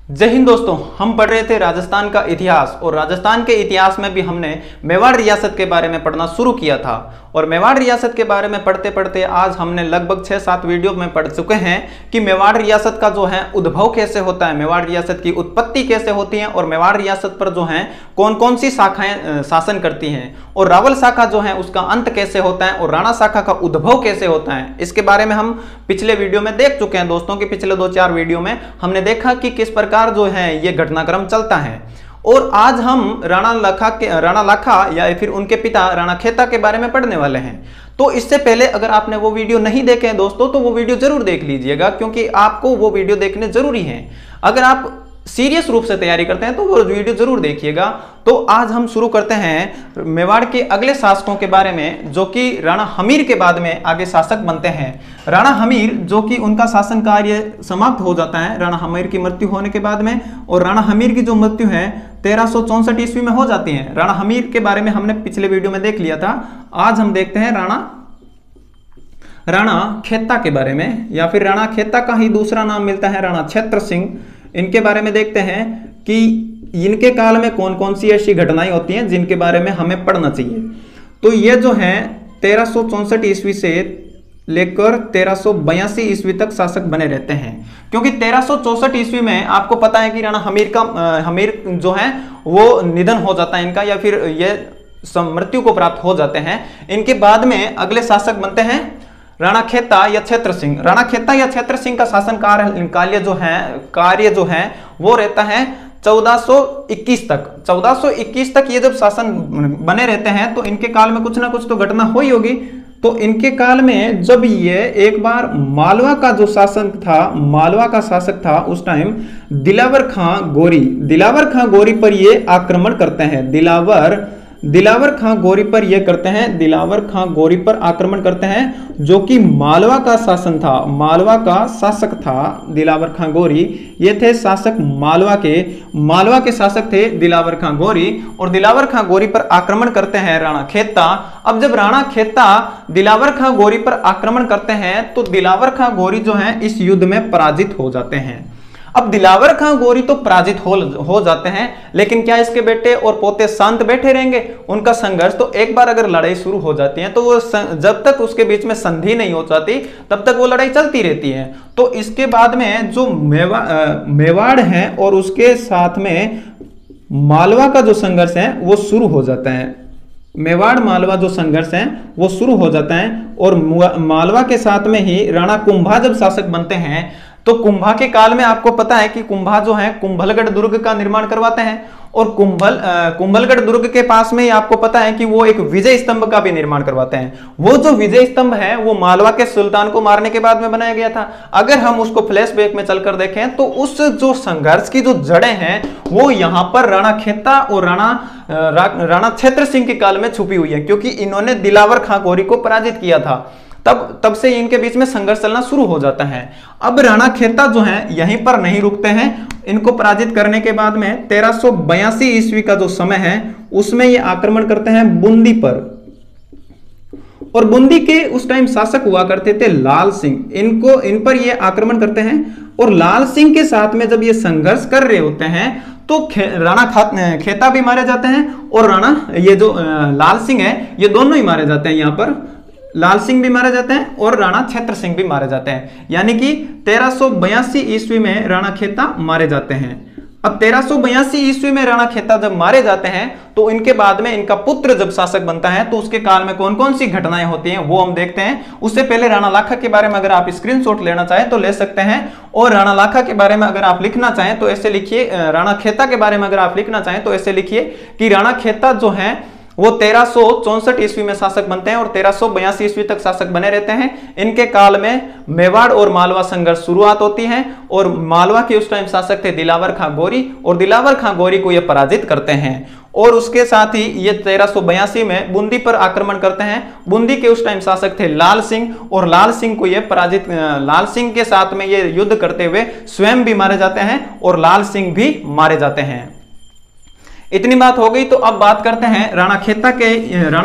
जय हिंद दोस्तों, हम पढ़ रहे थे राजस्थान का इतिहास और राजस्थान के इतिहास में भी हमने मेवाड़ रियासत के बारे में पढ़ना शुरू किया था। और मेवाड़ रियासत के बारे में पढ़ते पढ़ते आज हमने लगभग 6-7 वीडियो में पढ़ चुके हैं कि मेवाड़ रियासत का जो है उद्भव कैसे होता है, मेवाड़ रियासत की उत्पत्ति कैसे होती है और मेवाड़ रियासत पर जो है कौन कौन सी शाखाएं शासन करती हैं और रावल शाखा जो है उसका अंत कैसे होता है और राणा शाखा का उद्भव कैसे होता है। इसके बारे में हम पिछले वीडियो में देख चुके हैं दोस्तों कि पिछले 2-4 वीडियो में हमने देखा कि किस प्रकार जो है ये घटनाक्रम चलता है। और आज हम राणा लाखा या फिर उनके पिता राणा खेता के बारे में पढ़ने वाले हैं। तो इससे पहले अगर आपने वो वीडियो नहीं देखे हैं दोस्तों तो वो वीडियो जरूर देख लीजिएगा, क्योंकि आपको वो वीडियो देखने जरूरी है। अगर आप सीरियस रूप से तैयारी करते हैं तो वो वीडियो जरूर देखिएगा। तो आज हम शुरू करते हैं मेवाड़ के अगले शासकों के बारे में, जो कि राणा हमीर के बाद में आगे शासक बनते हैं। राणा हमीर जो कि उनका शासन कार्य समाप्त हो जाता है राणा हमीर की मृत्यु होने के बाद में, और राणा हमीर की जो मृत्यु है 1364 ईस्वी में हो जाती है। राणा हमीर के बारे में हमने पिछले वीडियो में देख लिया था। आज हम देखते हैं राणा खेता के बारे में, या फिर राणा खेता का ही दूसरा नाम मिलता है राणा क्षेत्र सिंह। इनके बारे में देखते हैं कि इनके काल में कौन कौन सी ऐसी घटनाएं होती हैं जिनके बारे में हमें पढ़ना चाहिए। तो ये जो है 1364 ईस्वी से लेकर 1382 ईस्वी तक शासक बने रहते हैं, क्योंकि 1364 ईस्वी में आपको पता है कि राणा हमीर जो है वो निधन हो जाता है इनका, या फिर ये मृत्यु को प्राप्त हो जाते हैं। इनके बाद में अगले शासक बनते हैं राणा खेता या क्षेत्र सिंह। राणा खेता या क्षेत्र सिंह का शासन कार्य जो है वो रहता है 1421 तक। 1421 तक ये जब शासन बने रहते हैं तो इनके काल में कुछ ना कुछ तो घटना हुई होगी। तो इनके काल में जब ये एक बार मालवा का जो मालवा का शासक था उस टाइम दिलावर खां गोरी पर ये आक्रमण करते हैं। दिलावर खां गोरी पर आक्रमण करते हैं, जो कि मालवा का शासक था दिलावर खां गोरी। ये थे शासक मालवा के शासक थे दिलावर खां गोरी, और दिलावर खां गोरी पर आक्रमण करते हैं राणा खेता। अब जब राणा खेता दिलावर खां गोरी पर आक्रमण करते हैं तो दिलावर खां गोरी जो है इस युद्ध में पराजित हो जाते हैं। अब दिलावर खां गोरी तो पराजित हो जाते हैं, लेकिन क्या इसके बेटे और पोते शांत बैठे रहेंगे? उनका संघर्ष तो एक बार अगर लड़ाई शुरू हो जाती है तो वो जब तक उसके बीच में संधि नहीं हो जाती तब तक वो लड़ाई चलती रहती है। तो इसके बाद में जो मेवाड़ है और उसके साथ में मालवा का जो संघर्ष है वो शुरू हो जाता है। मेवाड़ मालवा जो संघर्ष है वो शुरू हो जाता है, और मालवा के साथ में ही राणा कुंभा जब शासक बनते हैं तो कुंभा के काल में आपको पता है कि कुंभा जो है कुंभलगढ़ दुर्ग का निर्माण करवाते हैं, और कुंभलगढ़ दुर्ग के पास में ही आपको पता है कि वो एक विजय स्तंभ का भी निर्माण करवाते हैं। वो जो विजय स्तंभ है वो मालवा के सुल्तान को मारने के बाद में बनाया गया था। अगर हम उसको फ्लैशबैक में चलकर देखें तो उस जो संघर्ष की जो जड़ें हैं वो यहाँ पर राणा खेता और राणा क्षेत्र सिंह के काल में छुपी हुई है, क्योंकि इन्होंने दिलावर खां गोरी को पराजित किया था। तब से इनके बीच में संघर्ष चलना शुरू हो जाता है। अब राणा खेता जो है यहीं पर नहीं रुकते हैं। इनको पराजित करने के बाद में 1382 ईस्वी का जो समय है उसमें ये आक्रमण करते हैं बूंदी पर, और बूंदी के उस टाइम शासक हुआ करते थे लाल सिंह। इन पर ये आक्रमण करते हैं, और लाल सिंह के साथ में जब ये संघर्ष कर रहे होते हैं तो राणा खेता भी मारे जाते हैं, और ये जो लाल सिंह है ये दोनों ही मारे जाते हैं। यहाँ पर लाल सिंह भी मारे जाते हैं और राणा क्षेत्र सिंह भी मारे जाते हैं, यानी कि 1382 ईस्वी में राणा खेता मारे जाते हैं। अब 1382 ईस्वी में राणा खेता जब मारे जाते हैं तो इनके बाद में इनका पुत्र जब शासक बनता है तो उसके काल में कौन कौन सी घटनाएं होती हैं वो हम देखते हैं। उससे पहले राणा लाखा के बारे में अगर आप स्क्रीनशॉट लेना चाहें तो ले सकते हैं, और राणा लाखा के बारे में अगर आप लिखना चाहें तो ऐसे लिखिए। राणा खेता के बारे में अगर आप लिखना चाहें तो ऐसे लिखिए कि राणा खेता जो है वो 1364 ईस्वी में शासक बनते हैं और 1382 ईस्वी तक शासक बने रहते हैं। इनके काल में मेवाड़ और मालवा संघर्ष शुरुआत होती है, और मालवा के उस टाइम शासक थे दिलावर खां गोरी, और दिलावर खां गोरी को ये पराजित करते हैं। और उसके साथ ही ये 1382 में बूंदी पर आक्रमण करते हैं। बूंदी के उस टाइम शासक थे लाल सिंह, और लाल सिंह को ये लाल सिंह के साथ में ये युद्ध करते हुए स्वयं भी मारे जाते हैं और लाल सिंह भी मारे जाते हैं। इतनी बात हो गई, तो अब बात करते हैं राणा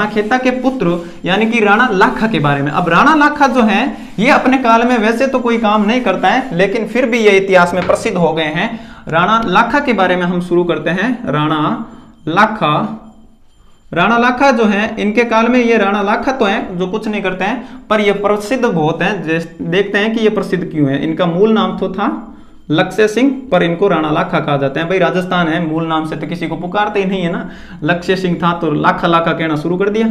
खेता के पुत्र यानी कि राणा लाखा के बारे में। अब राणा लाखा जो है ये अपने काल में वैसे तो कोई काम नहीं करता है, लेकिन फिर भी ये इतिहास में प्रसिद्ध हो गए हैं। राणा लाखा के बारे में हम शुरू करते हैं। राणा लाखा जो है, इनके काल में ये राणा लाखा तो हैं जो कुछ नहीं करते हैं, पर ये प्रसिद्ध बहुत हैं। देखते हैं कि ये प्रसिद्ध क्यों है। इनका मूल नाम तो था लक्ष्य सिंह, पर इनको राणा लाखा कहा जाता है। भाई राजस्थान है, मूल नाम से तो किसी को पुकारते ही नहीं है ना। लक्ष्य सिंह था तो लाखा लाखा कहना शुरू कर दिया।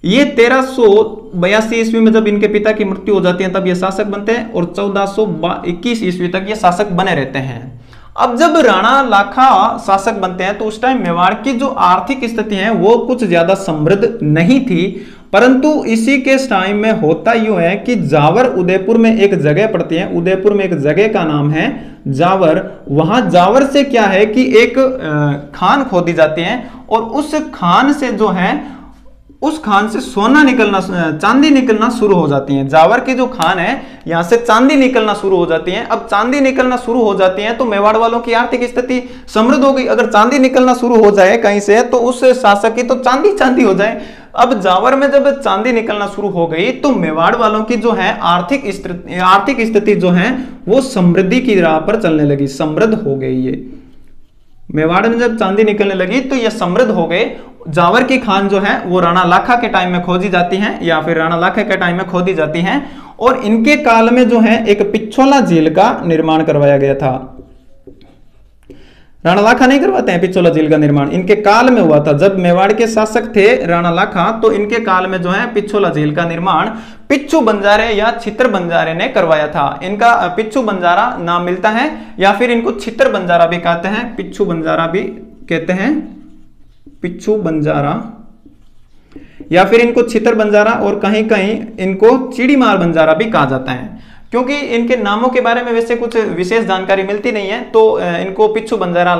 ये 1382 ईस्वी में जब इनके पिता की मृत्यु हो जाती है तब ये शासक बनते हैं, और 1421 ईस्वी तक ये शासक बने रहते हैं। अब जब राणा लाखा शासक बनते हैं तो उस टाइम मेवाड़ की जो आर्थिक स्थिति है वो कुछ ज्यादा समृद्ध नहीं थी, परंतु इसी के टाइम में होता यूं है कि जावर उदयपुर में एक जगह पड़ती है। उदयपुर में एक जगह का नाम है जावर। वहां जावर से क्या है कि एक खान खोदी जाती है, और उस खान से जो है उस खान से सोना निकलना, चांदी निकलना शुरू हो जाती है। जावर की जो खान है यहां से चांदी निकलना शुरू हो जाती है। अब चांदी निकलना शुरू हो जाती है तो मेवाड़ वालों की आर्थिक स्थिति समृद्ध हो गई। अगर चांदी निकलना शुरू हो जाए कहीं से तो उस शासक की तो चांदी हो जाए। अब जावर में जब चांदी निकलना शुरू हो गई तो मेवाड़ वालों की जो है आर्थिक स्थिति जो है वो समृद्धि की राह पर चलने लगी, समृद्ध हो गई। ये मेवाड़ में जब चांदी निकलने लगी तो ये समृद्ध हो गए। जावर की खान जो है वो राणा लाखा के टाइम में खोजी जाती हैं, या फिर राणा लाखा के टाइम में खोदी जाती हैं, और इनके काल में जो है एक पिछोला झील का निर्माण करवाया गया था। राणा लाखा नहीं करवाते हैं पिछोला झील का निर्माण, इनके काल में हुआ था। जब मेवाड़ के शासक थे राणा लाखा तो इनके काल में जो है पिछोला झील का निर्माण पिच्चू बंजारे या छित्र बंजारे ने करवाया था। इनका पिच्चू बंजारा नाम मिलता है, या फिर इनको छित्र बंजारा भी कहते हैं, पिच्चू बंजारा भी कहते हैं, पिच्चू बंजारा, या फिर इनको छितर बंजारा, और कहीं कहीं इनको चिड़ीमार बंजारा भी कहा जाता है। क्योंकि इनके नामों के बारे में वैसे कुछ विशेष जानकारी मिलती नहीं है, तो इनको पिच्चू बंजारा,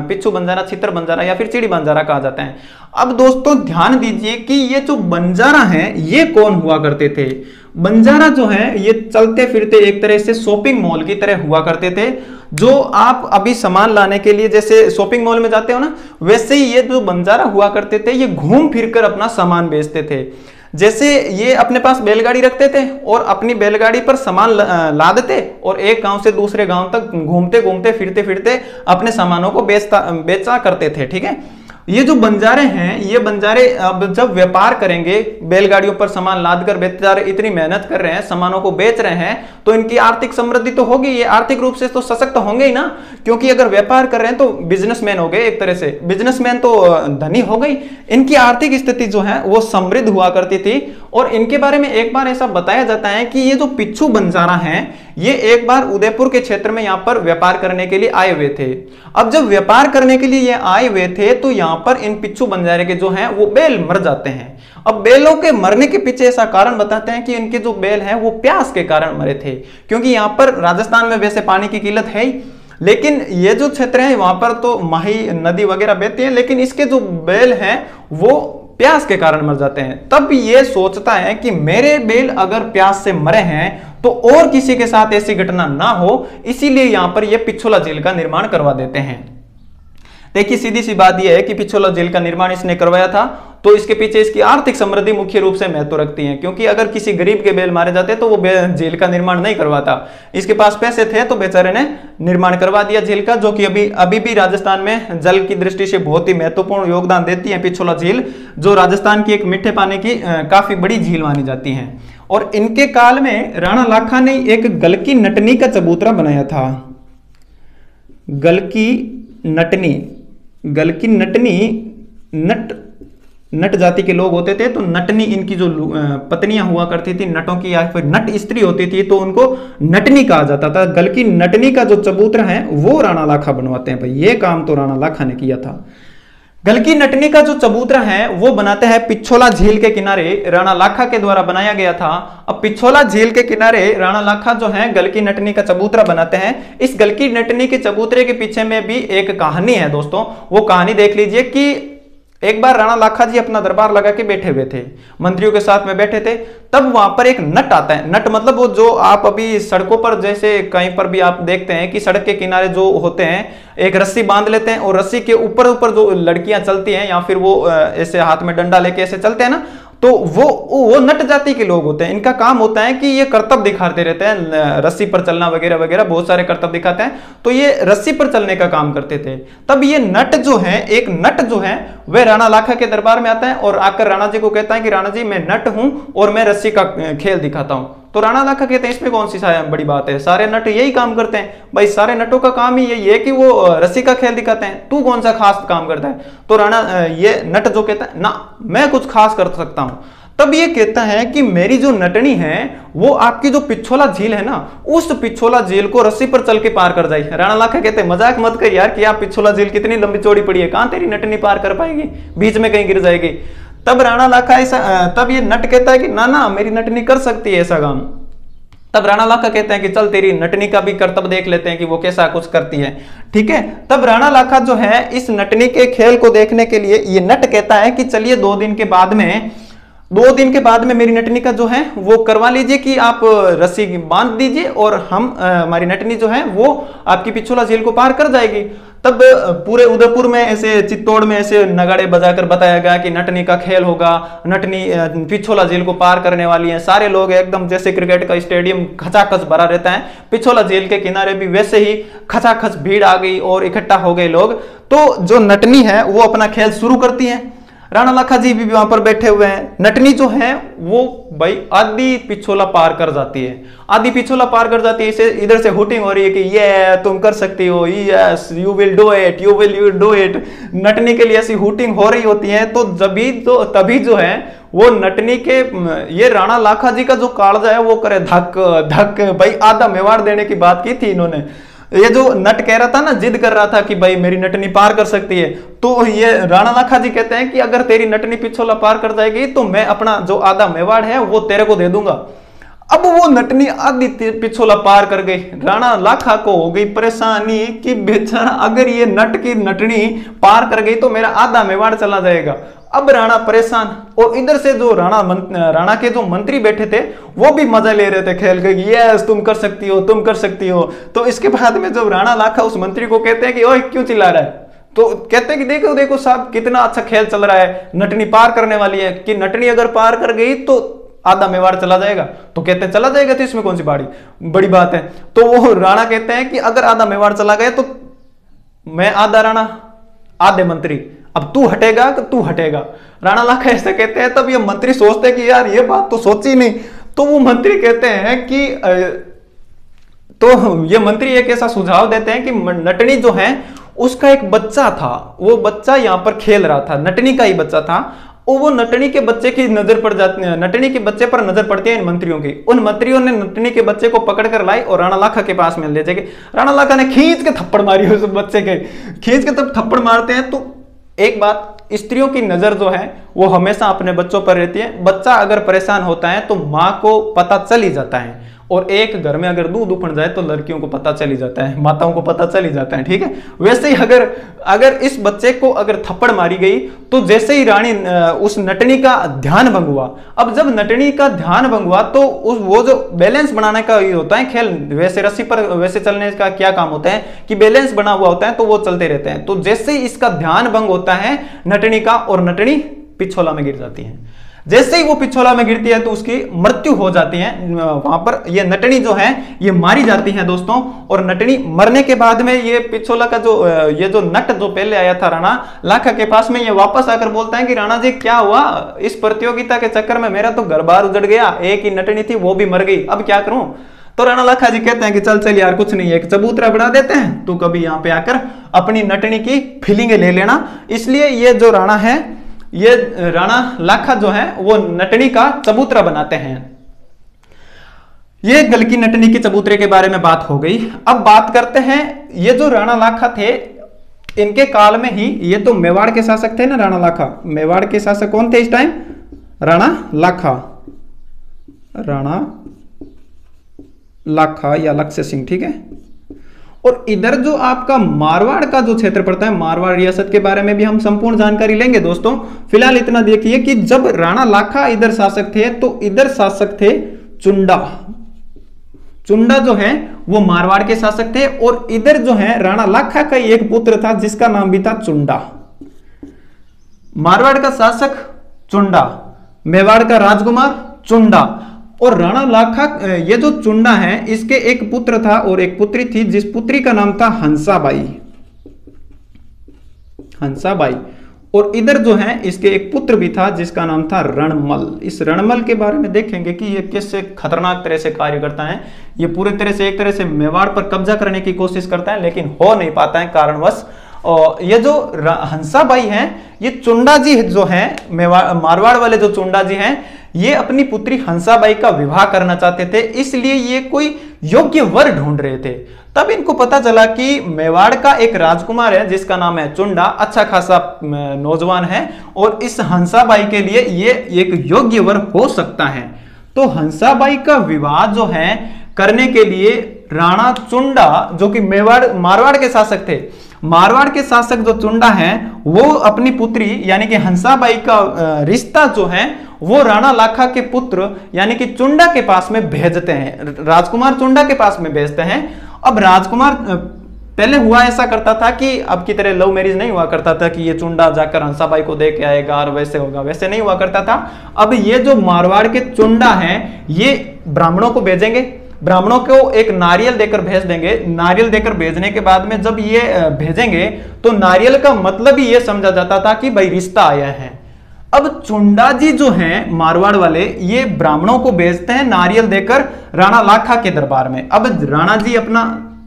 पिच्चू बंजारा, छितर बंजारा या फिर चिड़ी बंजारा कहा जाता है। अब दोस्तों ध्यान दीजिए कि ये जो बंजारा है ये कौन हुआ करते थे। बंजारा जो है ये चलते फिरते एक तरह से शॉपिंग मॉल की तरह हुआ करते थे। जो आप अभी सामान लाने के लिए जैसे शॉपिंग मॉल में जाते हो ना, वैसे ही ये जो बंजारा हुआ करते थे ये घूम फिरकर अपना सामान बेचते थे। जैसे ये अपने पास बैलगाड़ी रखते थे और अपनी बैलगाड़ी पर सामान लादते और एक गांव से दूसरे गांव तक घूमते घूमते फिरते फिरते अपने सामानों को बेचा करते थे। ठीक है, ये जो बंजारे हैं ये बंजारे अब जब व्यापार करेंगे, बैलगाड़ियों पर सामान लादकर बेचारे इतनी मेहनत कर रहे हैं, सामानों को बेच रहे हैं, तो इनकी आर्थिक समृद्धि तो होगी, ये आर्थिक रूप से तो सशक्त होंगे ही ना। क्योंकि अगर व्यापार कर रहे हैं तो बिजनेसमैन हो गए, एक तरह से बिजनेसमैन तो धनी हो गई। इनकी आर्थिक स्थिति जो है वो समृद्ध हुआ करती थी। और इनके बारे में एक बार ऐसा बताया जाता है कि ये जो पिच्चू बंजारा हैं ये एक बार उदयपुर के क्षेत्र में यहाँ पर व्यापार करने के लिए आए हुए थे। अब जब व्यापार करने के लिए ये आए हुए थे तो यहाँ पर इन पिच्चू बंजारे के जो हैं वो बैल मर जाते हैं। अब बैलों के मरने के पीछे ऐसा कारण बताते हैं कि इनके जो बैल हैं वो प्यास के कारण मरे थे। क्योंकि यहाँ पर राजस्थान में वैसे पानी की किल्लत है ही, लेकिन ये जो क्षेत्र है वहां पर तो माही नदी वगैरह बहती है, लेकिन इसके जो बैल हैं वो प्यास के कारण मर जाते हैं। तब ये सोचता है कि मेरे बैल अगर प्यास से मरे हैं तो और किसी के साथ ऐसी घटना ना हो, इसीलिए यहां पर ये पिछोला झील का निर्माण करवा देते हैं। देखिए सीधी सी बात यह है कि पिछोला झील का निर्माण इसने करवाया था, तो इसके पीछे इसकी आर्थिक समृद्धि मुख्य रूप से महत्व रखती है। क्योंकि अगर किसी गरीब के बैल मारे जाते तो वो झील का निर्माण नहीं करवाता। इसके पास पैसे थे तो बेचारे ने निर्माण करवा दिया झील का, जो कि अभी भी राजस्थान में जल की दृष्टि से बहुत ही महत्वपूर्ण योगदान देती है पिछोला झील, जो राजस्थान की एक मीठे पानी की काफी बड़ी झील मानी जाती है। और इनके काल में राणा लाखा ने एक गलकी नटनी का चबूतरा बनाया था। गलकी नटनी नट जाति के लोग होते थे, तो नटनी इनकी जो पत्नियां हुआ करती थी, नटों की या फिर नट स्त्री होती थी, तो उनको नटनी कहा जाता था। गलकी नटनी का जो चबूतरा है वो राणा लाखा बनवाते हैं। भाई ये काम तो राणा लाखा ने किया था। गलकी नटनी का जो चबूतरा है वो बनाते हैं पिछोला झील के किनारे, राणा लाखा के द्वारा बनाया गया था। अब पिछोला झील के किनारे राणा लाखा जो है गलकी नटनी का चबूतरा बनाते हैं। इस गलकी नटनी के चबूतरे के पीछे में भी एक कहानी है दोस्तों, वो कहानी देख लीजिए कि एक बार राणा लाखा जी अपना दरबार लगा के बैठे हुए थे, मंत्रियों के साथ में बैठे थे, तब वहां पर एक नट आता है। नट मतलब वो जो आप अभी सड़कों पर जैसे कहीं पर भी आप देखते हैं कि सड़क के किनारे जो होते हैं, एक रस्सी बांध लेते हैं और रस्सी के ऊपर ऊपर जो लड़कियां चलती हैं या फिर वो ऐसे हाथ में डंडा लेके ऐसे चलते हैं ना, तो वो नट जाति के लोग होते हैं। इनका काम होता है कि ये करतब दिखाते रहते हैं, रस्सी पर चलना वगैरह वगैरह, बहुत सारे करतब दिखाते हैं, तो ये रस्सी पर चलने का काम करते थे। तब ये नट जो है, एक नट जो है वह राणा लाखा के दरबार में आता है और आकर राणा जी को कहता है कि राणा जी मैं नट हूं और मैं रस्सी का खेल दिखाता हूं। तो राणा लाखा कहते हैं इसमें कौन सी बड़ी बात है, सारे नट यही काम करते हैं भाई, सारे नटों का काम ही यही है कि वो रस्सी का खेल दिखाते हैं, तू कौन सा खास काम करता है। तो राणा ये नट जो कहता है ना मैं कुछ खास कर सकता हूं। तब ये कहता है कि मेरी जो नटनी है वो आपकी जो पिछोला झील है ना, उस पिछोला झील को रस्सी पर चल के पार कर जाए। राणा लाखा कहते हैं मजाक मत कर यार कि आप पिछोला झील कितनी लंबी चौड़ी पड़ी है, कहां तेरी नटनी पार कर पाएगी, बीच में कहीं गिर जाएगी। तब राणा लाखा तब ये नट कहता है कि ना ना मेरी नटनी कर सकती है ऐसा काम। तब राणा लाखा कहते हैं कि चल तेरी नटनी का भी करतब देख लेते हैं कि वो कैसा कुछ करती है, ठीक है। तब राणा लाखा जो है इस नटनी के खेल को देखने के लिए ये नट कहता है कि चलिए 2 दिन के बाद में मेरी नटनी का जो है वो करवा लीजिए कि आप रस्सी बांध दीजिए और हम हमारी नटनी जो है वो आपकी पिछोला झील को पार कर जाएगी। तब पूरे उदयपुर में ऐसे चित्तौड़ में ऐसे नगाड़े बजाकर बताया गया कि नटनी का खेल होगा, नटनी पिछोला झील को पार करने वाली है। सारे लोग एकदम जैसे क्रिकेट का स्टेडियम खचाखच भरा रहता है, पिछोला झील के किनारे भी वैसे ही खचाखच भीड़ आ गई और इकट्ठा हो गए लोग। तो जो नटनी है वो अपना खेल शुरू करती है, राणा लाखा जी भी वहां पर बैठे हुए हैं। नटनी जो है वो भाई आधी पिछोला पार कर जाती है, आधी पिछोला पार कर जाती है। इसे इधर से हुटिंग हो रही है कि ये तुम कर सकती हो, yes you will do it, you will do it. नटनी के लिए ऐसी हुटिंग हो रही होती है। तो तभी जो है वो नटनी के ये राणा लाखा जी का जो कालजा है वो करे धक धक। भाई आधा मेवाड़ देने की बात की थी इन्होंने। ये जो नट कह रहा था ना, जिद कर रहा था कि भाई मेरी नटनी पार कर सकती है, तो ये राणा लाखा जी कहते हैं कि अगर तेरी नटनी पिछोला पार कर जाएगी तो मैं अपना जो आधा मेवाड़ है वो तेरे को दे दूंगा। अब वो नटनी आधी पिछोला पार कर गई। राणा लाखा को हो गई परेशानी कि बेचारा अगर ये नट की नटनी पार कर गई तो मेरा आधा मेवाड़ चला जाएगा। अब राणा परेशान, और इधर से जो राणा के जो मंत्री बैठे थे वो भी मजा ले रहे थे खेल के, यस तुम कर सकती हो, तुम कर सकती हो। तो इसके बाद में जब राणा लाखा उस मंत्री को कहते हैं कि ओए क्यों चिल्ला रहा है, तो कहते हैं कि देखो देखो साहब कितना अच्छा खेल चल रहा है, नटनी पार करने वाली है, कि नटनी अगर पार कर गई तो आधा मेवाड़ चला जाएगा। तो कहते हैं चला जाएगा तो इसमें कौन सी बड़ी बात है। तो वो राणा कहते हैं कि अगर आधा मेवाड़ चला गया तो मैं आधा राणा आधे मंत्री, अब तू हटेगा कि तू हटेगा। राणा लाखा ऐसा कहते हैं। तब ये मंत्री सोचते हैं कि यार ये बात तो सोची नहीं। तो वो मंत्री कहते हैं कि तो ये मंत्री एक ऐसा सुझाव देते हैं कि नटनी जो है उसका एक बच्चा था, वो बच्चा यहां पर खेल रहा था, नटनी का ही बच्चा था, और वो नटनी के बच्चे की नजर पड़ जाती है, नटनी के बच्चे पर नजर पड़ती है इन मंत्रियों की। उन मंत्रियों ने नटनी के बच्चे को पकड़ कर लाई और राणा लाखा के पास में ले जाके राणा लाखा ने खींच के थप्पड़ मारी उस बच्चे के। खींच के तब थप्पड़ मारते हैं तो एक बात, स्त्रियों की नजर जो है वो हमेशा अपने बच्चों पर रहती है। बच्चा अगर परेशान होता है तो माँ को पता चल ही जाता है, और एक घर में अगर दूध उफड़ जाए तो लड़कियों को पता चल ही जाता है, माताओं को पता चल ही जाता है, ठीक है। वैसे ही अगर इस बच्चे को अगर थप्पड़ मारी गई तो जैसे ही रानी उस नटनी का ध्यान भंग हुआ। अब जब नटनी का ध्यान भंग हुआ तो वो जो बैलेंस बनाने का ये होता है खेल, वैसे रस्सी पर वैसे चलने का क्या काम होता है कि बैलेंस बना हुआ होता है तो वो चलते रहते हैं। तो जैसे ही इसका ध्यान भंग होता है नटनी का, और नटनी पिछोला में गिर जाती है। जैसे ही वो पिछोला में गिरती है तो उसकी मृत्यु हो जाती है। वहां पर ये नटनी जो है ये मारी जाती है दोस्तों। और नटनी मरने के बाद में ये पिछोला का ये जो नट जो पहले आया था राणा लाखा के पास में, ये वापस आकर बोलता है कि राणा जी क्या हुआ, इस प्रतियोगिता के चक्कर में मेरा तो घर बार उजड़ गया, एक ही नटनी थी वो भी मर गई, अब क्या करूं। तो राणा लाखा जी कहते हैं कि चल यार कुछ नहीं है, एक चबूतरा बना देते हैं, तू कभी यहाँ पे आकर अपनी नटनी की फीलिंग ले लेना। इसलिए ये जो राणा है, ये राणा लाखा जो है वो नटनी का चबूतरा बनाते हैं। ये गल की नटनी के चबूतरे के बारे में बात हो गई। अब बात करते हैं ये जो राणा लाखा थे, इनके काल में ही, ये तो मेवाड़ के शासक थे ना राणा लाखा। मेवाड़ के शासक कौन थे इस टाइम? राणा लाखा या लक्ष्य सिंह, ठीक है। और इधर जो आपका मारवाड़ का जो क्षेत्र पड़ता है, मारवाड़ रियासत के बारे में भी हम संपूर्ण जानकारी लेंगे दोस्तों। फिलहाल इतना देखिए कि जब राणा लाखा इधर शासक थे तो इधर शासक थे चुंडा। चुंडा जो है वो मारवाड़ के शासक थे और इधर जो है राणा लाखा का एक पुत्र था जिसका नाम भी था चुंडा। मारवाड़ का शासक चुंडा, मेवाड़ का राजकुमार चुंडा, और राणा लाखा ये जो चुंडा है इसके एक पुत्र था और एक पुत्री थी जिस पुत्री का नाम था हंसाबाई। हंसाबाई। और इधर जो है इसके एक पुत्र भी था जिसका नाम था रणमल। इस रणमल के बारे में देखेंगे कि ये कैसे खतरनाक तरह से कार्य करता है। ये पूरे तरह से एक तरह से मेवाड़ पर कब्जा करने की कोशिश करता है लेकिन हो नहीं पाता है कारणवश। और ये जो हंसाबाई हैं, ये चुंडा जी जो है मारवाड़ वाले जो चुंडा जी हैं, ये अपनी पुत्री हंसाबाई का विवाह करना चाहते थे, इसलिए ये कोई योग्य वर ढूंढ रहे थे। तब इनको पता चला कि मेवाड़ का एक राजकुमार है जिसका नाम है चुंडा, अच्छा खासा नौजवान है और इस हंसाबाई के लिए ये एक योग्य वर हो सकता है। तो हंसाबाई का विवाह जो है करने के लिए राणा चुंडा, जो कि मारवाड़ के शासक थे, मारवाड़ के शासक जो चुंडा है वो अपनी पुत्री यानी कि हंसाबाई का रिश्ता जो है वो राणा लाखा के पुत्र यानी कि चुंडा के पास में भेजते हैं, राजकुमार चुंडा के पास में भेजते हैं। अब राजकुमार पहले हुआ ऐसा करता था कि अब की तरह लव मैरिज नहीं हुआ करता था कि ये चुंडा जाकर हंसाबाई को दे के आएगा और वैसे होगा, वैसे नहीं हुआ करता था। अब ये जो मारवाड़ के चुंडा हैं ये ब्राह्मणों को भेजेंगे, ब्राह्मणों को एक नारियल देकर भेज देंगे। नारियल देकर भेजने के बाद में जब ये भेजेंगे तो नारियल का मतलब ही ये समझा जाता था कि भाई रिश्ता आया है। अब चुंडा जी जो हैं मारवाड़ वाले, ये ब्राह्मणों को भेजते हैं नारियल देकर राणा लाखा के दरबार में। अब राणा जी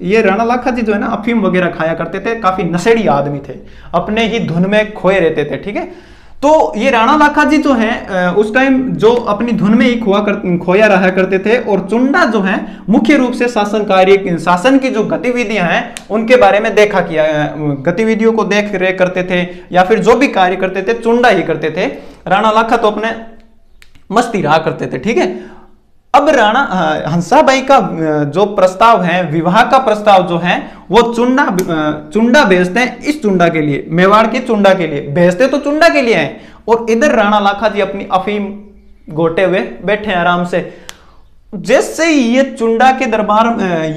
ये राणा लाखा जी जो है ना अफीम वगैरह खाया करते थे, काफी नशेड़ी आदमी थे, अपने ही धुन में खोए रहते थे, ठीक है। तो ये राणा लाखा जी जो है उस टाइम जो अपनी धुन में ही खोया रहा करते थे और चुंडा जो है मुख्य रूप से शासन की जो गतिविधियां हैं उनके बारे में गतिविधियों को देख रेख करते थे या फिर जो भी कार्य करते थे चुंडा ही करते थे। राणा लाखा तो अपने मस्ती रहा करते थे, ठीक है। अब राणा हंसाबाई का जो प्रस्ताव है, विवाह का प्रस्ताव जो है वो चुंडा भेजते हैं इस चुंडा के लिए, मेवाड़ के चुंडा के लिए भेजते तो चुंडा के लिए हैं और इधर राणा लाखा जी अपनी अफीम गोटे हुए बैठे हैं आराम से। जैसे ही ये चुंडा के दरबार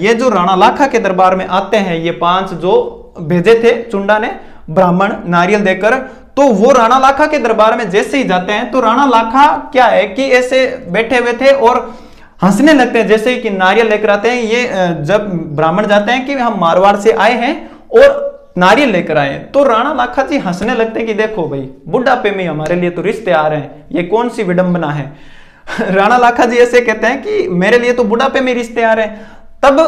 ये जो राणा लाखा के दरबार में आते हैं, ये 5 जो भेजे थे चुंडा ने ब्राह्मण नारियल देकर, तो वो राणा लाखा के दरबार में जैसे ही जाते हैं तो राणा लाखा क्या है कि ऐसे बैठे हुए थे और हंसने लगते हैं। जैसे कि नारियल लेकर आते हैं, ये जब ब्राह्मण जाते हैं कि हम मारवाड़ से आए हैं और नारियल लेकर आए, तो राणा लाखा जी हंसने लगते हैं कि देखो भाई बुढ़ापे में हमारे लिए तो रिश्ते आ रहे हैं, ये कौन सी विडंबना है। राणा लाखा जी ऐसे कहते हैं कि मेरे लिए तो बुढ़ापे में रिश्ते आ रहे हैं। तब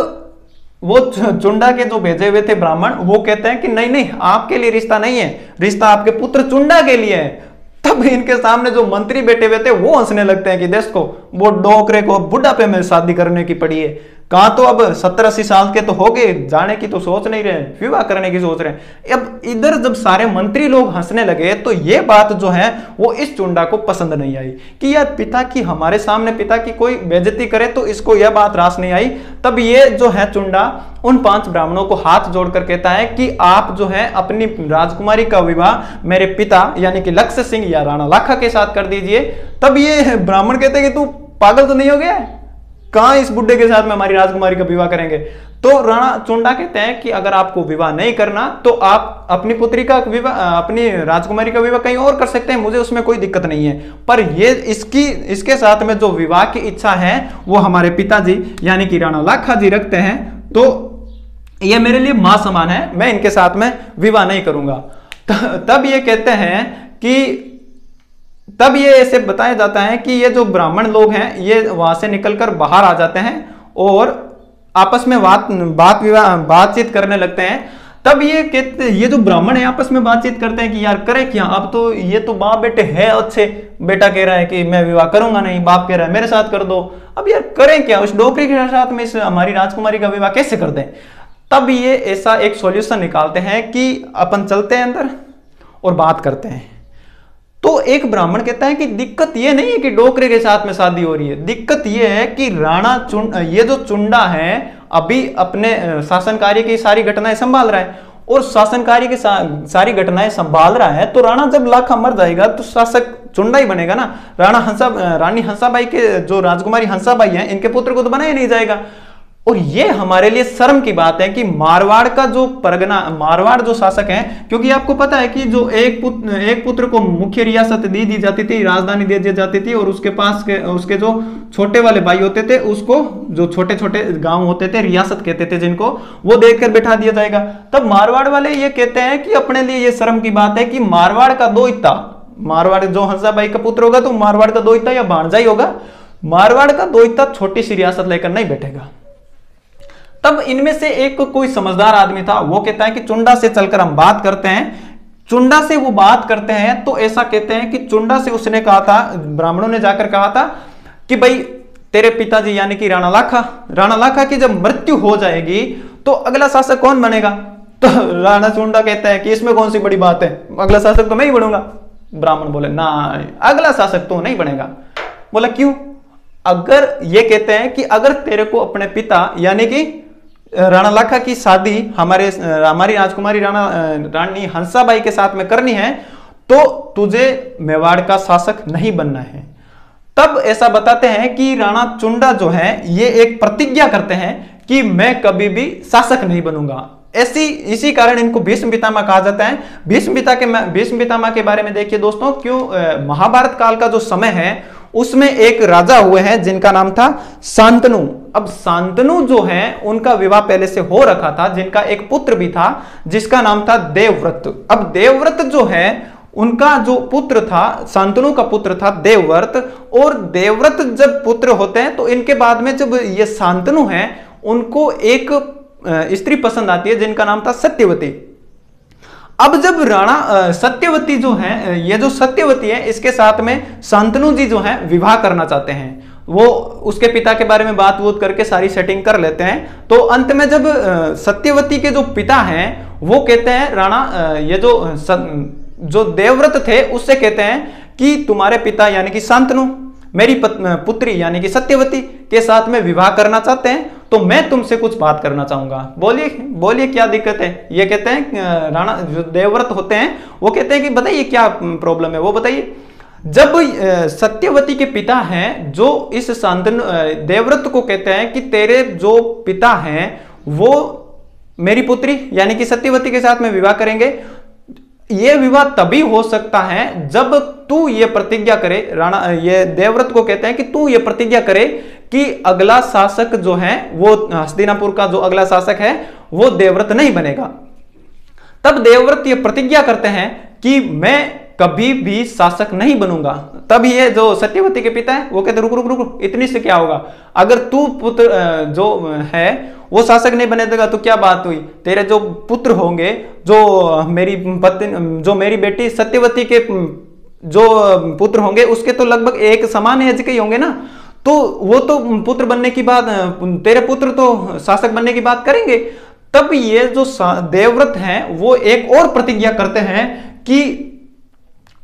वो चुंडा के जो भेजे हुए थे ब्राह्मण वो कहते हैं कि नहीं नहीं, आपके लिए रिश्ता नहीं है, रिश्ता आपके पुत्र चुंडा के लिए है। तब इनके सामने जो मंत्री बैठे हुए थे वो हंसने लगते हैं कि देखो वो डोकरे को बुढ़ापे में शादी करने की पड़ी है, कहां तो अब 70-80 साल के तो हो गए, जाने की तो सोच नहीं रहे, विवाह करने की सोच रहे हैं। अब इधर जब सारे मंत्री लोग हंसने लगे तो ये बात जो है वो इस चुंडा को पसंद नहीं आई कि यार पिता की हमारे सामने पिता की कोई बेइज्जती करे, तो इसको यह बात रास नहीं आई। तब ये जो है चुंडा उन 5 ब्राह्मणों को हाथ जोड़कर कहता है कि आप जो है अपनी राजकुमारी का विवाह मेरे पिता यानी कि लक्ष्य सिंह या राणा लाखा के साथ कर दीजिए। तब ये ब्राह्मण कहते हैं कि तू पागल तो नहीं हो गया, कहां इस बुड्ढे के साथ में हमारी राजकुमारी का विवाह करेंगे। तो राणा चुंडा कहते हैं कि अगर आपको विवाह नहीं करना तो आप अपनी पुत्री का विवाह, अपनी राजकुमारी का विवाह कहीं और कर सकते हैं, मुझे उसमें कोई दिक्कत नहीं है, पर ये इसके साथ में जो विवाह की इच्छा है वो हमारे पिताजी यानी कि राणा लाखा जी रखते हैं, तो ये मेरे लिए मां समान है, मैं इनके साथ में विवाह नहीं करूंगा। तब ये कहते हैं कि तब ये ऐसे बताया जाता है कि ये जो ब्राह्मण लोग हैं ये वहां से निकलकर बाहर आ जाते हैं और आपस में बातचीत करने लगते हैं। तब ये जो ब्राह्मण है आपस में बातचीत करते हैं कि यार करें क्या, अब तो ये तो बाप बेटे है अच्छे, बेटा कह रहा है कि मैं विवाह करूंगा नहीं, बाप कह रहा है मेरे साथ कर दो, अब यार करें क्या, उस डोकरी के साथ में हमारी राजकुमारी का विवाह कैसे कर दें। तब ये ऐसा एक सॉल्यूशन निकालते हैं कि अपन चलते हैं अंदर और बात करते हैं। तो एक ब्राह्मण कहता है कि दिक्कत ये नहीं है कि डोकरे के साथ में शादी हो रही है, दिक्कत ये है कि ये जो चुंडा है अभी अपने शासन कार्य की सारी घटनाएं संभाल रहा है, और शासन कार्य की सारी घटनाएं संभाल रहा है, तो राणा जब लाखा मर जाएगा तो शासक चुंडा ही बनेगा ना। रानी हंसाबाई के जो राजकुमारी हंसाबाई है, इनके पुत्र को तो बनाया नहीं जाएगा। और ये हमारे लिए शर्म की बात है कि मारवाड़ का जो परगना, मारवाड़ जो शासक है, क्योंकि आपको पता है कि जो एक पुत्र को मुख्य रियासत दी जाती थी, राजधानी दे दी जाती थी, और उसके पास उसके जो छोटे वाले भाई होते थे उसको, जो छोटे छोटे गांव होते थे, रियासत कहते थे जिनको, वो देखकर बैठा दिया जाएगा। तब मारवाड़ वाले ये कहते हैं कि अपने लिए ये शर्म की बात है कि मारवाड़ का दोहिता, मारवाड़ जो हंसाबाई का पुत्र होगा तो मारवाड़ का दोहिता या भांजा ही होगा, मारवाड़ का दोहिता छोटी सी रियासत लेकर नहीं बैठेगा। तब इनमें से एक कोई समझदार आदमी था, वो कहता है कि चुंडा से चलकर हम बात करते हैं। चुंडा से वो बात करते हैं तो ऐसा कहते हैं कि चुंडा से उसने कहा था, ब्राह्मणों ने जाकर कहा था कि भाई तेरे पिताजी यानी कि राणा लाखा की जब मृत्यु हो जाएगी तो अगला शासक कौन बनेगा? तो राणा चुंडा कहता है कि इसमें कौन सी बड़ी बात है, अगला शासक तो मैं ही बनूंगा। ब्राह्मण बोले ना, अगला शासक तो नहीं बनेगा। बोला क्यों? अगर ये कहते हैं कि अगर तेरे को अपने पिता यानी कि राणा लाखा की शादी हमारी राजकुमारी रानी हंसाबाई के साथ में करनी है तो तुझे मेवाड़ का शासक नहीं बनना है। तब ऐसा बताते हैं कि राणा चुंडा जो है ये एक प्रतिज्ञा करते हैं कि मैं कभी भी शासक नहीं बनूंगा। इसी कारण इनको भीष्म पितामह कहा जाता है। भीष्म पितामह के बारे में देखिए दोस्तों, क्यों महाभारत काल का जो समय है उसमें एक राजा हुए हैं जिनका नाम था शांतनु। अब शांतनु जो है उनका विवाह पहले से हो रखा था, जिनका एक पुत्र भी था जिसका नाम था देवव्रत। अब देवव्रत जो है उनका जो पुत्र था, शांतनु का पुत्र था देवव्रत, और देवव्रत जब पुत्र होते हैं तो इनके बाद में जब ये शांतनु है उनको एक स्त्री पसंद आती है जिनका नाम था सत्यवती। अब जब राणा सत्यवती जो है, ये जो सत्यवती है इसके साथ में शांतनु जी जो है विवाह करना चाहते हैं, वो उसके पिता के बारे में बात वूत करके सारी सेटिंग कर लेते हैं। तो अंत में जब सत्यवती के जो पिता हैं वो कहते हैं ये जो देवव्रत थे उससे कहते हैं कि तुम्हारे पिता यानी कि शांतनु मेरी पुत्री यानी कि सत्यवती के साथ में विवाह करना चाहते हैं, तो मैं तुमसे कुछ बात करना चाहूंगा। बोलिए क्या दिक्कत है? ये कहते हैं राणा जो देवव्रत होते हैं वो कहते हैं कि बताइए क्या प्रॉब्लम है, वो बताइए। जब सत्यवती के पिता हैं जो इस शांतनु देवव्रत को कहते हैं कि तेरे जो पिता हैं वो मेरी पुत्री यानी कि सत्यवती के साथ में विवाह करेंगे, ये विवाह तभी हो सकता है जब तू ये प्रतिज्ञा करे। ये देवव्रत को कहते हैं कि तू ये प्रतिज्ञा करे कि अगला शासक जो है वो हस्तिनापुर का जो अगला शासक है वो देवव्रत नहीं बनेगा। तब देवव्रत ये प्रतिज्ञा करते हैं कि मैं कभी भी शासक नहीं बनूंगा। तब ये जो सत्यवती के पिता है वो कहते रुक रुक रुक, इतनी से क्या होगा, अगर तू पुत्र जो है वो शासक नहीं बनेगा तो क्या बात हुई, तेरे जो पुत्र होंगे, जो मेरी बेटी सत्यवती के जो पुत्र होंगे उसके तो लगभग एक समान एज के ही होंगे ना, तो वो तो पुत्र बनने की बात, तेरे पुत्र तो शासक बनने की बात करेंगे। तब ये जो देवव्रत हैं वो एक और प्रतिज्ञा करते हैं कि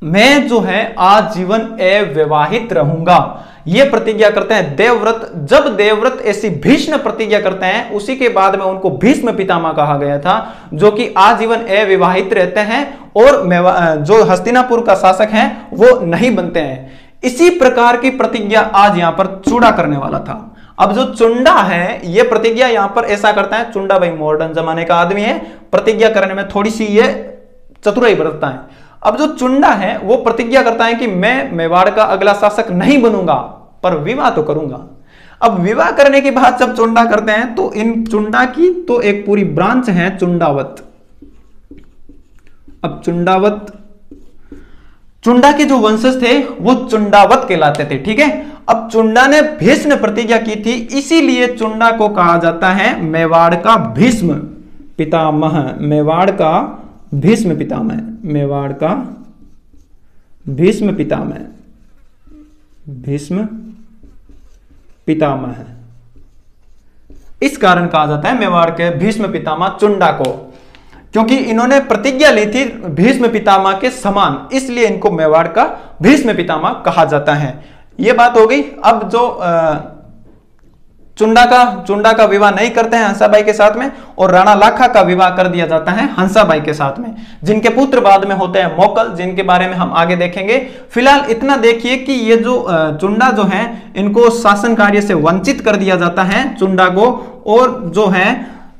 मैं जो है आजीवन अविवाहित रहूंगा, ये प्रतिज्ञा करते हैं देवव्रत। जब देवव्रत ऐसी भीष्म प्रतिज्ञा करते हैं उसी के बाद में उनको भीष्म पितामह कहा गया था, जो कि आजीवन अविवाहित रहते हैं और जो हस्तिनापुर का शासक है वो नहीं बनते हैं। इसी प्रकार की प्रतिज्ञा आज यहां पर चुंडा करने वाला था। अब जो चुंडा है ये प्रतिज्ञा यहां पर ऐसा करता है, चुंडा भाई मॉडर्न जमाने का आदमी है, प्रतिज्ञा करने में थोड़ी सी ये चतुराई बरतता है। अब जो चुंडा है वो प्रतिज्ञा करता है कि मैं मेवाड़ का अगला शासक नहीं बनूंगा पर विवाह तो करूंगा। अब विवाह करने की बात जब चुंडा करते हैं तो इन चुंडा की तो एक पूरी ब्रांच है चुंडावत। अब चुंडा के जो वंशज थे वो चुंडावत कहलाते थे, ठीक है। अब चुंडा ने भीष्म प्रतिज्ञा की थी, इसीलिए चुंडा को कहा जाता है मेवाड़ का भीष्म पितामह। मेवाड़ का भीष्म पितामह, मेवाड़ का भीष्म पितामह, भीष्म पितामह। इस कारण कहा जाता है मेवाड़ के भीष्म पितामह चुंडा को। क्योंकि इन्होंने प्रतिज्ञा ली थी भीष्म पितामह के समान, इसलिए इनको मेवाड़ का भीष्म पितामह कहा जाता है। ये बात हो गई। अब जो चुंडा का विवाह नहीं करते हैं हंसाबाई के साथ में, और राणा लाखा का विवाह कर दिया जाता है हंसाबाई के साथ में, जिनके पुत्र बाद में होते हैं मोकल, जिनके बारे में हम आगे देखेंगे। फिलहाल इतना देखिए कि ये जो चुंडा जो है इनको शासन कार्य से वंचित कर दिया जाता है चुंडा को, और जो है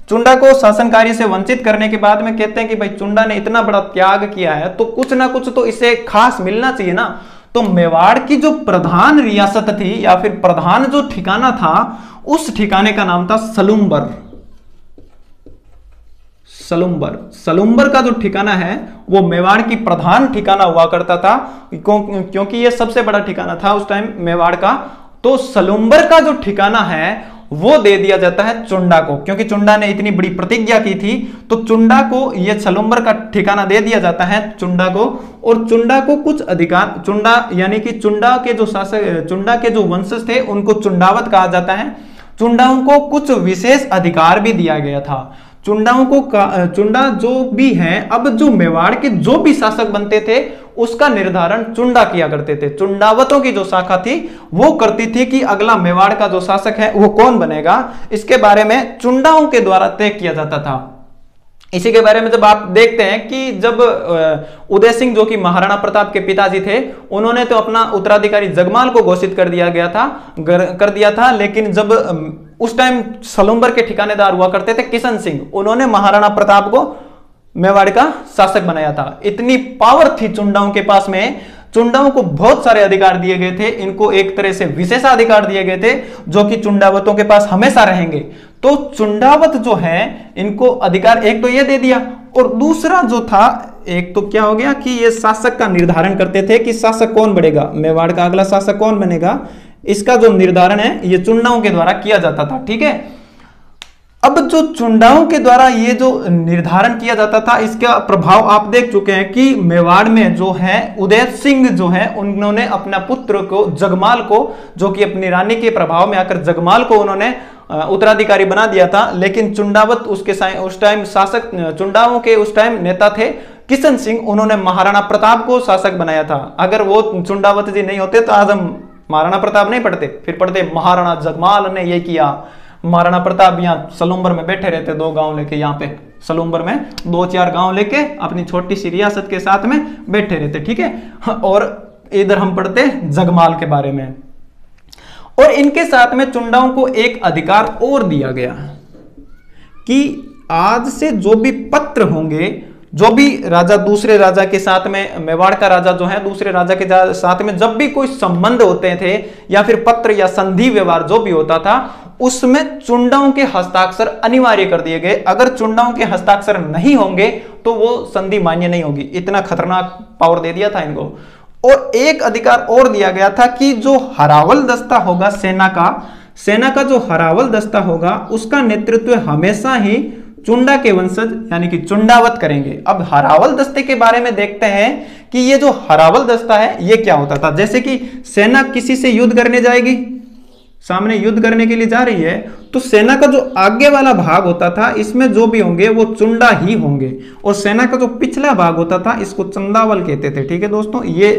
चुंडा को शासन कार्य से वंचित करने के बाद में कहते हैं कि भाई चुंडा ने इतना बड़ा त्याग किया है तो कुछ ना कुछ तो इसे खास मिलना चाहिए ना। तो मेवाड़ की जो प्रधान रियासत थी या फिर प्रधान जो ठिकाना था, उस ठिकाने का नाम था सलुम्बर। सलुम्बर का जो ठिकाना है वो मेवाड़ की प्रधान ठिकाना हुआ करता था, क्योंकि ये सबसे बड़ा ठिकाना था उस टाइम मेवाड़ का। तो सलुम्बर का जो ठिकाना है वो दे दिया जाता है चुंडा को, क्योंकि चुंडा ने इतनी बड़ी प्रतिज्ञा की थी, तो चुंडा को ये सलुम्बर का ठिकाना दे दिया जाता है चुंडा को। और चुंडा को कुछ अधिकार, चुंडा यानी कि चुंडा के जो शासक, चुंडा के जो वंशज थे उनको चुंडावत कहा जाता है। चुंडाओं को कुछ विशेष अधिकार भी दिया गया था। चुंडाओं को चुंडा जो भी है, अब जो मेवाड़ के जो भी शासक बनते थे उसका निर्धारण चुंडा किया करते थे। चुंडावतों की जो शाखा थी वो करती थी कि अगला मेवाड़ का जो शासक है वो कौन बनेगा, इसके बारे में चुंडाओं के द्वारा तय किया जाता था। इसी के बारे में जब आप देखते हैं कि जब उदय सिंह जो कि महाराणा प्रताप के पिताजी थे, उन्होंने तो अपना उत्तराधिकारी जगमाल को घोषित कर दिया था, लेकिन जब उस टाइम सलुम्बर के ठिकानेदार हुआ करते थे किशन सिंह, उन्होंने महाराणा प्रताप को मेवाड़ का शासक बनाया था। इतनी पावर थी चुंडाओं के पास में, चुंडाओं को बहुत सारे अधिकार दिए गए थे, इनको एक तरह से विशेषाधिकार दिए गए थे जो कि चुंडावतों के पास हमेशा रहेंगे। तो चुंडावत जो है इनको अधिकार एक तो ये दे दिया, और दूसरा जो था एक तो क्या हो गया कि ये शासक का निर्धारण करते थे कि शासक कौन बनेगा, मेवाड़ का अगला शासक कौन बनेगा, इसका जो निर्धारण है ये चुंडाओं के द्वारा किया जाता था। ठीक है, अब जो चुंडाओं के द्वारा ये जो निर्धारण किया जाता था, इसका प्रभाव आप देख चुके हैं कि मेवाड़ में जो है उदय सिंह जो है उन्होंने अपना पुत्र को जगमाल को, जो कि अपनी रानी के प्रभाव में आकर जगमाल को उन्होंने उत्तराधिकारी बना दिया था। लेकिन चुंडावत उस टाइम शासक, चुंडाओं के उस टाइम नेता थे किशन सिंह, उन्होंने महाराणा प्रताप को शासक बनाया था। अगर वो चुंडावत जी नहीं होते तो आज हम महाराणा प्रताप नहीं पढ़ते, फिर पढ़ते महाराणा जगमाल ने ये किया। महाराणा प्रताप यहाँ सलुम्बर में बैठे रहते, 2 गांव लेके, यहाँ पे सलुम्बर में 2-4 गांव लेके अपनी छोटी सी रियासत के साथ में बैठे रहते। ठीक है, और इधर हम पढ़ते जगमाल के बारे में। और इनके साथ में चुंडाओं को एक अधिकार और दिया गया कि आज से जो भी पत्र होंगे, जो भी राजा दूसरे राजा के साथ में, मेवाड़ का राजा जो है दूसरे राजा के साथ में जब भी कोई संबंध होते थे या फिर पत्र या संधि व्यवहार जो भी होता था, उसमें चुंडाओं के हस्ताक्षर अनिवार्य कर दिए गए। अगर चुंडाओं के हस्ताक्षर नहीं होंगे तो वो संधि मान्य नहीं होगी। इतना खतरनाक पावर दे दिया था इनको। और एक अधिकार और दिया गया था कि जो हरावल दस्ता होगा सेना का जो हरावल दस्ता होगा उसका नेतृत्व हमेशा ही चुंडा के वंशज यानी कि चुंडावत करेंगे। अब हरावल दस्ते के बारे में देखते हैं कि ये जो हरावल दस्ता है ये क्या होता था। जैसे कि सेना किसी से युद्ध करने जाएगी, सामने युद्ध करने के लिए जा रही है, तो सेना का जो आगे वाला भाग होता था इसमें जो भी होंगे वो चुंडा ही होंगे, और सेना का जो पिछला भाग होता था इसको चंदावल कहते थे। ठीक है दोस्तों, ये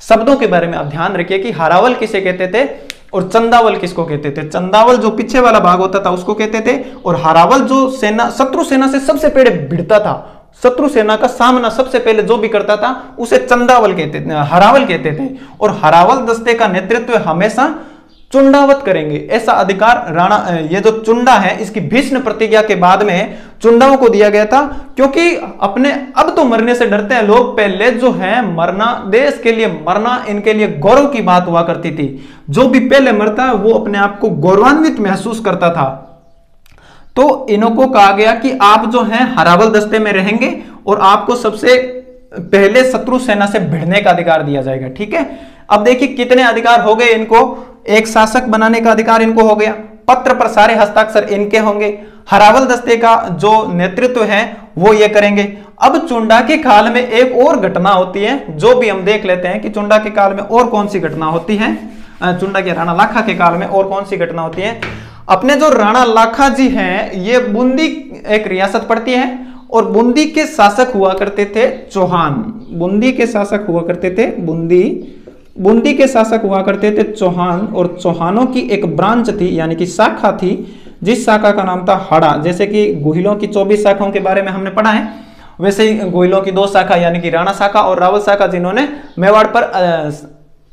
शब्दों के बारे में आप ध्यान रखिए कि हरावल किसे कहते थे और चंदावल किसको कहते थे। चंदावल जो पीछे वाला भाग होता था उसको कहते थे, और हरावल जो सेना शत्रु सेना से सबसे पहले भिड़ता था, शत्रु सेना का सामना सबसे पहले जो भी करता था उसे चंदावल कहते थे, हरावल कहते थे। और हरावल दस्ते का नेतृत्व हमेशा चुंडावत करेंगे, ऐसा अधिकार राणा ये जो चुंडा है इसकी भीष्म प्रतिज्ञा के बाद में चुंडाओं को दिया गया था। क्योंकि अपने अब तो मरने से डरते हैं लोग, पहले जो है मरना, देश के लिए मरना इनके लिए गौरव की बात हुआ करती थी। जो भी पहले मरता वो अपने आप को गौरवान्वित महसूस करता था। तो इनको कहा गया कि आप जो है हरावल दस्ते में रहेंगे और आपको सबसे पहले शत्रु सेना से भिड़ने का अधिकार दिया जाएगा। ठीक है, अब देखिए कितने अधिकार हो गए इनको। एक शासक बनाने का अधिकार इनको हो गया, पत्र पर सारे हस्ताक्षर इनके होंगे, हरावल दस्ते का जो नेतृत्व है वो ये करेंगे। अब चुंडा के काल में एक और घटना होती है जो भी हम देख लेते हैं कि चुंडा के काल में और कौन सी घटना होती है। चुंडा के राणा लाखा के काल में और कौन सी घटना होती है। अपने जो राणा लाखा जी हैं ये बूंदी एक रियासत पड़ती है, और बूंदी के शासक हुआ करते थे चौहान। बूंदी के शासक हुआ करते थे बूंदी के शासक हुआ करते थे चौहान, और चौहानों की एक ब्रांच थी यानी कि शाखा थी, जिस शाखा का नाम था हाड़ा। जैसे कि गोहिलों की 24 शाखाओं के बारे में हमने पढ़ा है, वैसे ही गोहिलों की 2 शाखा यानी कि राणा शाखा और रावल शाखा, जिन्होंने मेवाड़ पर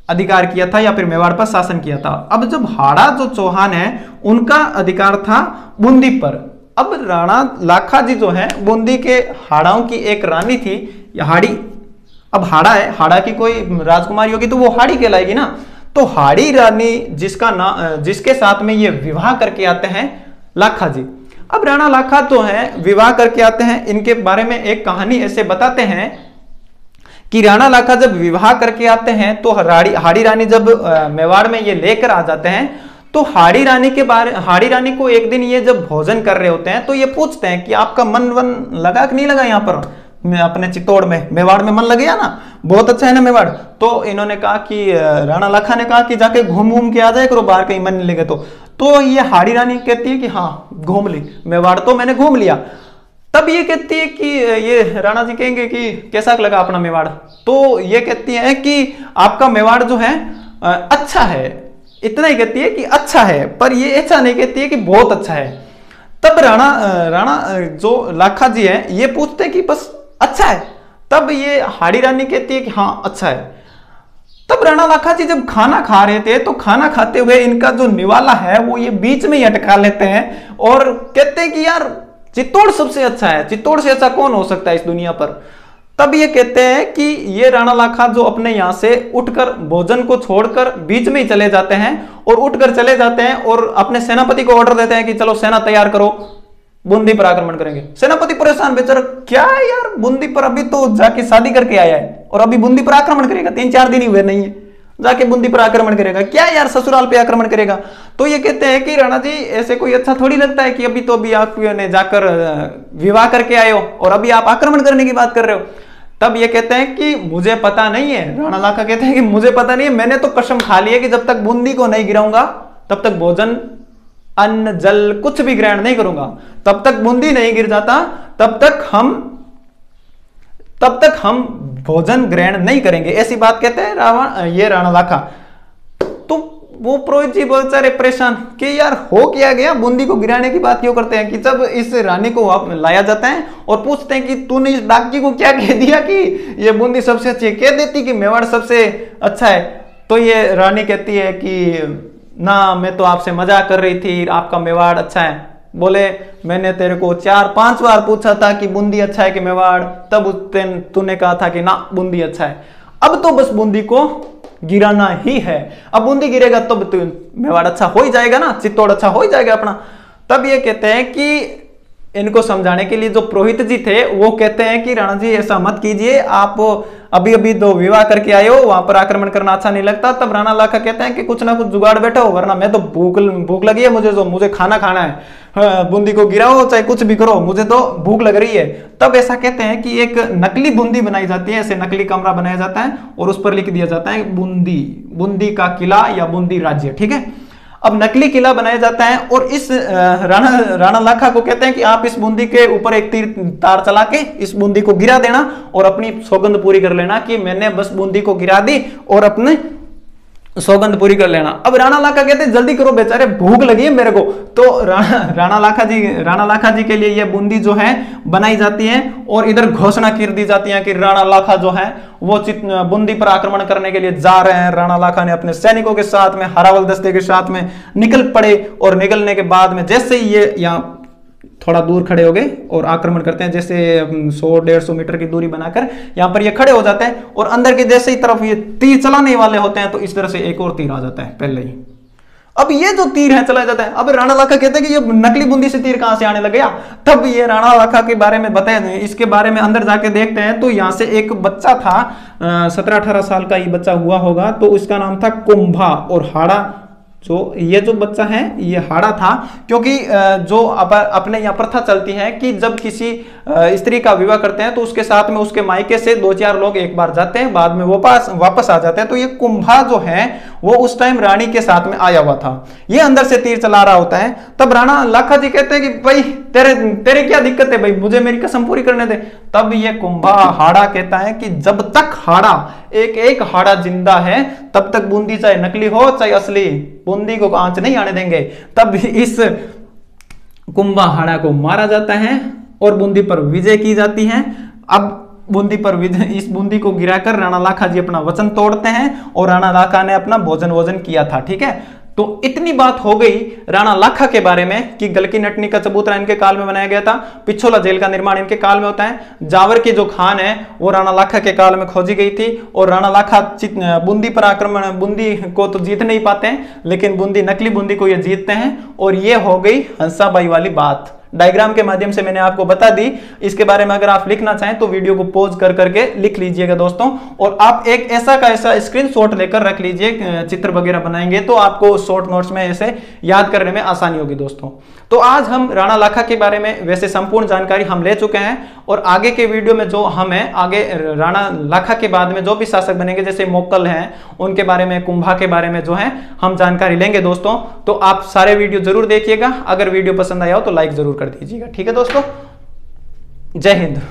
अधिकार किया था या फिर मेवाड़ पर शासन किया था। अब जब हाड़ा जो चौहान है उनका अधिकार था बूंदी पर। अब राणा लाखा जी जो है बूंदी के हाड़ाओं की एक रानी थी, हाड़ी। अब हाड़ा है, हाड़ा की कोई राजकुमारी होगी तो वो हाड़ी कहलाएगी ना। तो हाड़ी रानी जिसके साथ में ये विवाह करके आते हैं लाखा जी। अब राणा लाखा तो है विवाह करके आते हैं, इनके बारे में एक कहानी ऐसे बताते हैं कि राणा लाखा जब विवाह करके आते हैं तो हाड़ी रानी जब मेवाड़ में ये लेकर आ जाते हैं, तो हाड़ी रानी को एक दिन ये जब भोजन कर रहे होते हैं तो ये पूछते हैं कि आपका मन वन लगा कि नहीं लगा यहाँ पर अपने चित्तौड़ में, मेवाड़ में मन लग गया ना, बहुत अच्छा है ना मेवाड़। तो इन्होंने कहा कि राणा लाखा ने कहा कि जाके घूम के आ जाए करो बाहर, कहीं मन नहीं लगे तो ये हाड़ी रानी कहती है कि हाँ घूम ली, मेवाड़ तो मैंने घूम लिया। तब ये कहती है कि ये राणा जी कहेंगे कि कैसा लगा अपना मेवाड़, तो ये कहती है कि आपका मेवाड़ जो है अच्छा है, इतना ही कहती है कि अच्छा है, पर ये ऐसा नहीं कहती है कि बहुत अच्छा है। तब राणा जो लाखा जी है ये पूछते हैं कि बस अच्छा है। तब ये हाड़ी रानी कहती है कि हाँ अच्छा है। तब राणा लाखा जी जब खाना खा रहे थे तो खाना खाते हुए इनका जो निवाला है वो ये बीच में ही अटका लेते हैं और कहते हैं कि यार चित्तौड़ सबसे अच्छा है, चित्तौड़ से अच्छा कौन हो सकता है इस दुनिया पर। तब ये कहते हैं कि ये राणा लाखा जो अपने यहां से उठकर भोजन को छोड़कर बीच में ही चले जाते हैं और उठकर चले जाते हैं और अपने सेनापति को ऑर्डर देते हैं कि चलो सेना तैयार करो, बूंदी पर आक्रमण करेंगे। सेनापति परेशान, बेचारा क्या है यार, बूंदी पर अभी तो जाके शादी करके आया है और अभी बूंदी पर आक्रमण करेगा, 3-4 दिन ही हुए नहीं है, जाके बूंदी पर आक्रमण करेगा, क्या यार ससुराल पे आक्रमण करेगा। तो ये कहते हैं कि राणा जी ऐसे कोई अच्छा थोड़ी लगता है कि अभी आपने जाकर विवाह करके आए हो और अभी आप आक्रमण करने की बात कर रहे हो। तब ये कहते हैं कि मुझे पता नहीं है, राणा लाखा कहते हैं कि मुझे पता नहीं है, मैंने तो कसम खा ली है कि जब तक बूंदी को नहीं गिराऊंगा तब तक भोजन अन्न जल कुछ भी ग्रहण नहीं करूंगा, तब तक बूंदी नहीं गिर जाता तब तक हम भोजन ग्रहण नहीं करेंगे, ऐसी बात कहते हैं ये राणा लाखा। तो वो पुरोहित जी बेचारे परेशान कि यार हो क्या गया, बूंदी को गिराने की बात क्यों करते हैं। कि जब इस रानी को लाया जाता है और पूछते हैं कि तूने इस डाकी को क्या कह दिया कि ये बूंदी सबसे अच्छी है, कह देती कि मेवाड़ सबसे अच्छा है। तो ये रानी कहती है कि ना मैं तो आपसे मजाक कर रही थी, आपका मेवाड़ अच्छा है। बोले मैंने तेरे को 4-5 बार पूछा था कि बूंदी अच्छा है कि मेवाड़, तब तूने कहा था कि ना बूंदी अच्छा है। अब तो बस बूंदी को गिराना ही है, अब बूंदी गिरेगा तब तो मेवाड़ अच्छा हो ही जाएगा ना, चित्तौड़ अच्छा हो ही जाएगा अपना। तब ये कहते हैं कि इनको समझाने के लिए जो पुरोहित जी थे वो कहते हैं कि राणा जी ऐसा मत कीजिए, आप अभी तो विवाह करके आए हो, वहां पर आक्रमण करना अच्छा नहीं लगता। तब राणा लाखा कहते हैं कि कुछ ना कुछ जुगाड़ बैठो, वरना मैं तो भूख लगी है, मुझे खाना खाना है, बूंदी को गिराओ चाहे कुछ भी करो, मुझे तो भूख लग रही है। तब ऐसा कहते हैं कि एक नकली बूंदी बनाई जाती है, ऐसे नकली कमरा बनाया जाता है और उस पर लिख दिया जाता है बूंदी का किला या बूंदी राज्य, ठीक है। अब नकली किला बनाया जाता है और इस राणा लाखा को कहते हैं कि आप इस बूंदी के ऊपर एक तीर तार चला के इस बूंदी को गिरा देना और अपनी सौगंध पूरी कर लेना कि मैंने बस बूंदी को गिरा दी और अपने सौगंध पूरी कर लेना। अब राणा लाखा कहते हैं जल्दी करो बेचारे, भूख लगी है मेरे को। तो राणा लाखा जी के लिए यह बूंदी जो है बनाई जाती है और इधर घोषणा कर दी जाती है कि राणा लाखा जो है वो बूंदी पर आक्रमण करने के लिए जा रहे हैं। राणा लाखा ने अपने सैनिकों के साथ में, हरावल दस्ते के साथ में निकल पड़े और निकलने के बाद में जैसे ही ये यहाँ थोड़ा दूर खड़े हो गए और आक्रमण करते हैं, जैसे 100-150 मीटर की दूरी बनाकर यहाँ पर ये खड़े हो जाते हैं और अंदर के जैसे ही तरफ ये तीर चलाने वाले होते हैं तो इस तरह से एक और तीर आ जाता है पहले ही। अब ये जो तीर है चला जाता है। अब राणा लाखा कहते हैं कि ये नकली बूंदी से तीर कहां से आने लग गया। तब ये राणा लाखा के बारे में बताया, इसके बारे में अंदर जाके देखते हैं तो यहाँ से एक बच्चा था, 17-18 साल का ये बच्चा हुआ होगा, तो उसका नाम था कुंभा और हाड़ा जो ये जो बच्चा है ये हाड़ा था, क्योंकि जो अपने यहाँ प्रथा चलती है कि जब किसी स्त्री का विवाह करते हैं तो उसके साथ में उसके मायके से 2-4 लोग एक बार जाते हैं, बाद में वो वापस आ जाते हैं। तो ये कुंभा जो है वो उस टाइम रानी के साथ में आया हुआ था, ये अंदर से तीर चला रहा होता है। तब राणा लाखा जी कहते हैं कि भाई तेरे क्या दिक्कत है भाई, मुझे मेरी कसम पूरी करने दे। तब ये कुंभा हाड़ा कहता है कि जब तक हाड़ा एक हाड़ा जिंदा है तब तक बूंदी चाहे नकली हो चाहे असली, बूंदी को आंच नहीं आने देंगे। तब इस कुंभा हाड़ा को मारा जाता है और बूंदी पर विजय की जाती है। अब बूंदी पर विजय, इस बूंदी को गिराकर राणा लाखा जी अपना वचन तोड़ते हैं और राणा लाखा ने अपना भोजन किया था। ठीक है, तो इतनी बात हो गई राणा लाखा के बारे में कि गलकी नटनी का चबूतरा इनके काल में बनाया गया था, पिछोला जेल का निर्माण इनके काल में होता है, जावर की जो खान है वो राणा लाखा के काल में खोजी गई थी और राणा लाखा बूंदी पर आक्रमण, बूंदी को तो जीत नहीं पाते हैं लेकिन बूंदी नकली बूंदी को ये जीतते हैं। और ये हो गई हंसाबाई वाली बात, डायग्राम के माध्यम से मैंने आपको बता दी। इसके बारे में अगर आप लिखना चाहें तो वीडियो को पॉज कर करके लिख लीजिएगा दोस्तों, और आप एक ऐसा का ऐसा स्क्रीनशॉट लेकर रख लीजिए, चित्र वगैरह बनाएंगे तो आपको शॉर्ट नोट्स में ऐसे याद करने में आसानी होगी दोस्तों। तो आज हम राणा लाखा के बारे में वैसे संपूर्ण जानकारी हम ले चुके हैं और आगे के वीडियो में जो हमें आगे राणा लाखा के बाद में जो भी शासक बनेंगे जैसे मोक्कल हैं उनके बारे में, कुंभा के बारे में जो है हम जानकारी लेंगे दोस्तों। तो आप सारे वीडियो जरूर देखिएगा, अगर वीडियो पसंद आया हो तो लाइक जरूर कर दीजिएगा। ठीक है दोस्तों, जय हिंद।